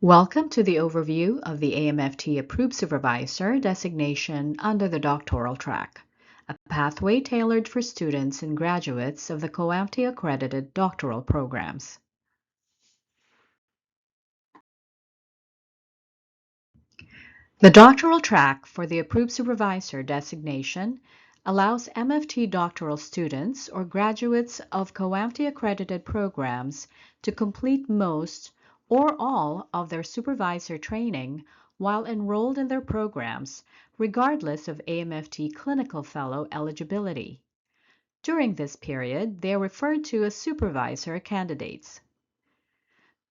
Welcome to the overview of the AAMFT Approved Supervisor designation under the Doctoral Track, a pathway tailored for students and graduates of the AAMFT accredited doctoral programs. The Doctoral Track for the Approved Supervisor designation allows MFT doctoral students or graduates of AAMFT accredited programs to complete most or all of their supervisor training while enrolled in their programs, regardless of AAMFT Clinical Fellow eligibility. During this period, they are referred to as supervisor candidates.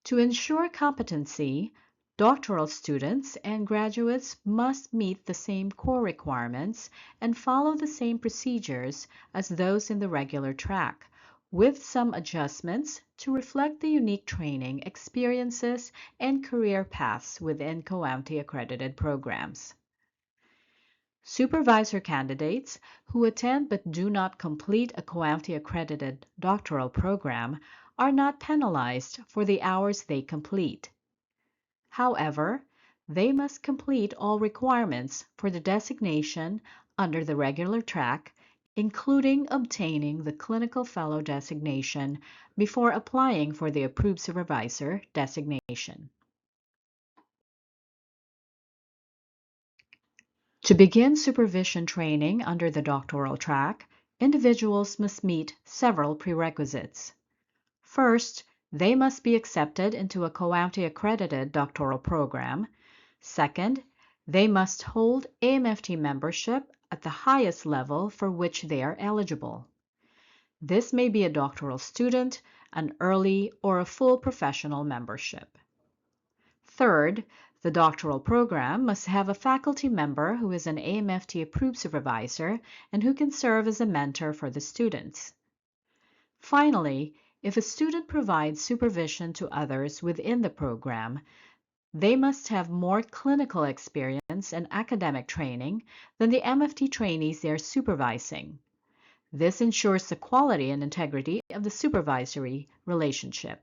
To ensure competency, doctoral students and graduates must meet the same core requirements and follow the same procedures as those in the regular track, with some adjustments to reflect the unique training, experiences, and career paths within AAMFT accredited programs. Supervisor candidates who attend but do not complete a AAMFT accredited doctoral program are not penalized for the hours they complete. However, they must complete all requirements for the designation under the regular track, including obtaining the Clinical Fellow designation before applying for the Approved Supervisor designation. To begin supervision training under the doctoral track, individuals must meet several prerequisites. First, they must be accepted into a AAMFT accredited doctoral program. Second, they must hold AAMFT membership at the highest level for which they are eligible. This may be a doctoral student, an early, or a full professional membership. Third, the doctoral program must have a faculty member who is an AAMFT approved supervisor and who can serve as a mentor for the students. Finally, if a student provides supervision to others within the program, they must have more clinical experience and academic training than the MFT trainees they are supervising. This ensures the quality and integrity of the supervisory relationship.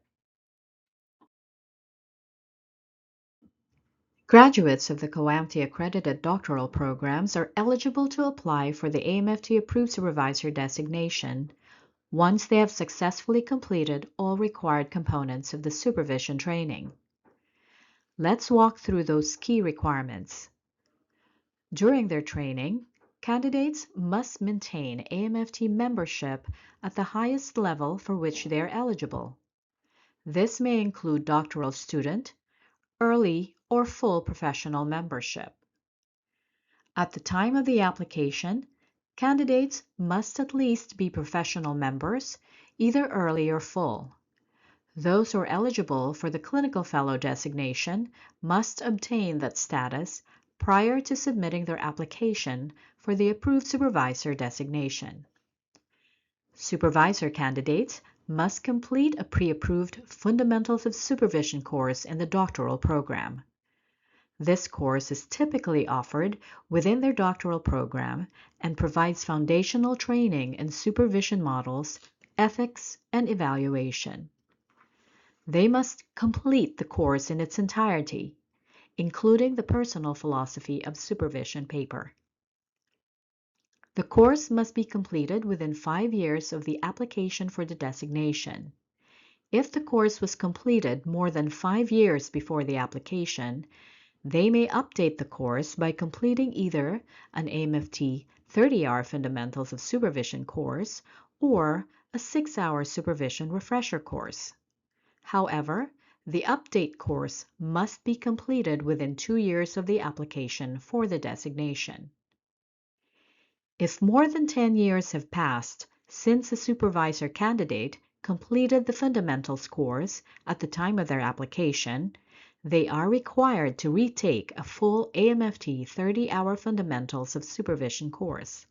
Graduates of the AAMFT accredited doctoral programs are eligible to apply for the AAMFT Approved Supervisor designation once they have successfully completed all required components of the supervision training. Let's walk through those key requirements. During their training, candidates must maintain AAMFT membership at the highest level for which they are eligible. This may include doctoral student, early, or full professional membership. At the time of the application, candidates must at least be professional members, either early or full. Those who are eligible for the Clinical Fellow designation must obtain that status prior to submitting their application for the Approved Supervisor designation. Supervisor candidates must complete a pre-approved Fundamentals of Supervision course in the doctoral program. This course is typically offered within their doctoral program and provides foundational training in supervision models, ethics, and evaluation. They must complete the course in its entirety, including the Personal Philosophy of Supervision paper. The course must be completed within 5 years of the application for the designation. If the course was completed more than 5 years before the application, they may update the course by completing either an AAMFT 30-hour Fundamentals of Supervision course or a 6-hour Supervision Refresher course. However, the update course must be completed within 2 years of the application for the designation. If more than 10 years have passed since a supervisor candidate completed the Fundamentals course at the time of their application, they are required to retake a full AAMFT 30-hour Fundamentals of Supervision course.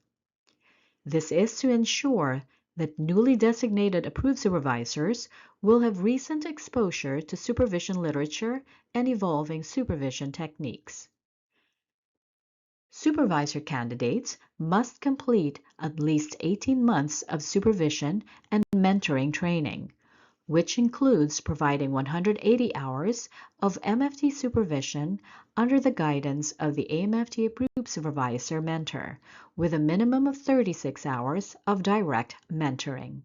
This is to ensure that newly designated approved supervisors will have recent exposure to supervision literature and evolving supervision techniques. Supervisor candidates must complete at least 18 months of supervision and mentoring training, which includes providing 180 hours of MFT supervision under the guidance of the AAMFT Approved Supervisor mentor, with a minimum of 36 hours of direct mentoring.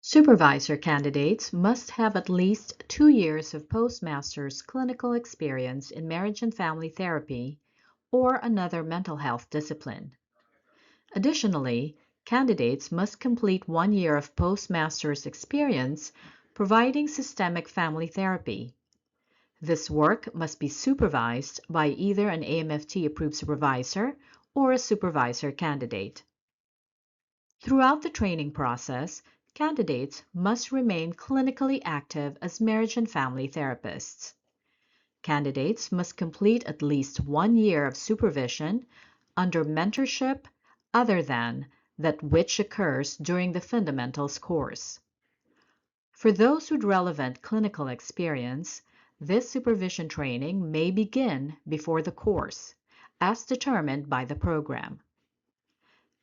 Supervisor candidates must have at least 2 years of postmaster's clinical experience in marriage and family therapy or another mental health discipline. Additionally, candidates must complete 1 year of postmaster's experience providing systemic family therapy. This work must be supervised by either an AAMFT approved supervisor or a supervisor candidate. Throughout the training process, candidates must remain clinically active as marriage and family therapists. Candidates must complete at least 1 year of supervision under mentorship other than that which occurs during the fundamentals course. For those with relevant clinical experience, this supervision training may begin before the course, as determined by the program.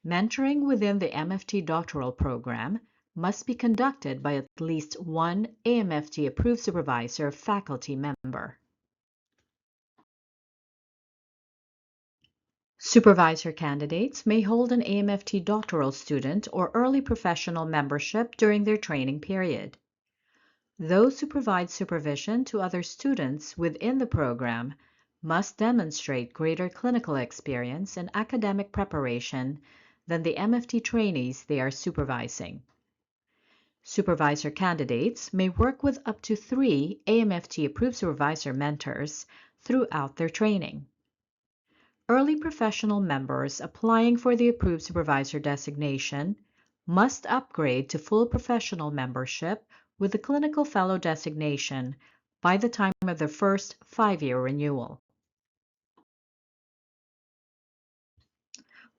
Mentoring within the MFT doctoral program must be conducted by at least one AAMFT approved supervisor faculty member. Supervisor candidates may hold an AAMFT doctoral student or early professional membership during their training period. Those who provide supervision to other students within the program must demonstrate greater clinical experience and academic preparation than the MFT trainees they are supervising. Supervisor candidates may work with up to 3 AAMFT approved supervisor mentors throughout their training. Early professional members applying for the approved supervisor designation must upgrade to full professional membership with the clinical fellow designation by the time of their first 5-year renewal.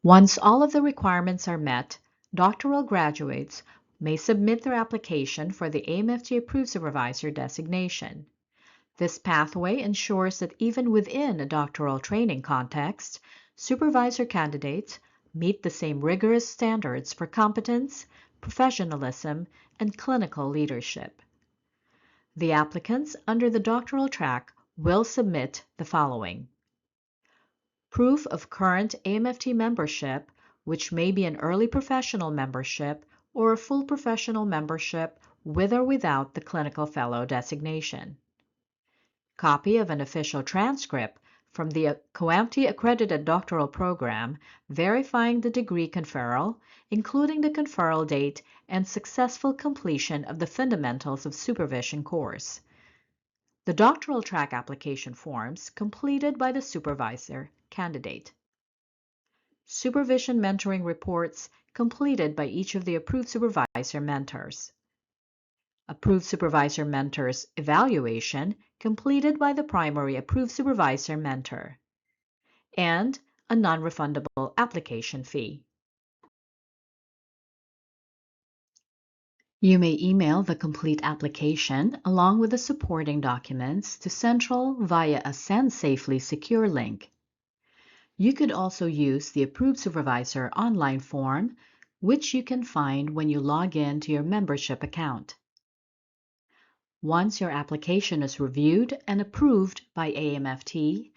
Once all of the requirements are met, doctoral graduates may submit their application for the AAMFT Approved Supervisor designation. This pathway ensures that even within a doctoral training context, supervisor candidates meet the same rigorous standards for competence, professionalism, and clinical leadership. The applicants under the doctoral track will submit the following: proof of current AAMFT membership, which may be an early professional membership or a full professional membership with or without the clinical fellow designation. Copy of an official transcript from the COAMFT accredited doctoral program verifying the degree conferral, including the conferral date and successful completion of the Fundamentals of Supervision course. The doctoral track application forms completed by the supervisor candidate. Supervision mentoring reports completed by each of the approved supervisor mentors. Approved supervisor mentor's evaluation completed by the primary approved supervisor mentor, and a non-refundable application fee. You may email the complete application along with the supporting documents to Central via a Send Safely secure link. You could also use the Approved Supervisor online form, which you can find when you log in to your membership account. Once your application is reviewed and approved by AAMFT,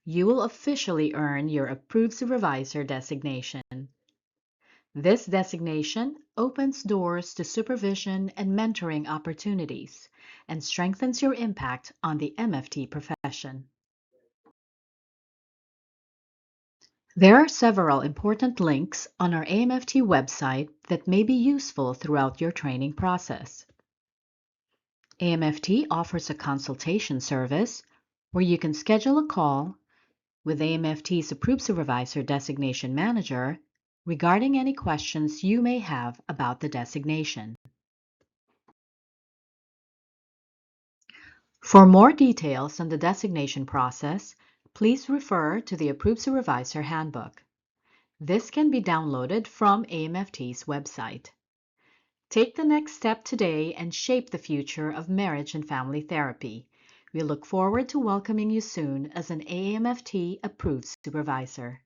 you will officially earn your Approved Supervisor designation. This designation opens doors to supervision and mentoring opportunities and strengthens your impact on the MFT profession. There are several important links on our AAMFT website that may be useful throughout your training process. AAMFT offers a consultation service where you can schedule a call with AAMFT's Approved Supervisor Designation Manager regarding any questions you may have about the designation. For more details on the designation process, please refer to the Approved Supervisor Handbook. This can be downloaded from AAMFT's website. Take the next step today and shape the future of marriage and family therapy. We look forward to welcoming you soon as an AAMFT Approved Supervisor.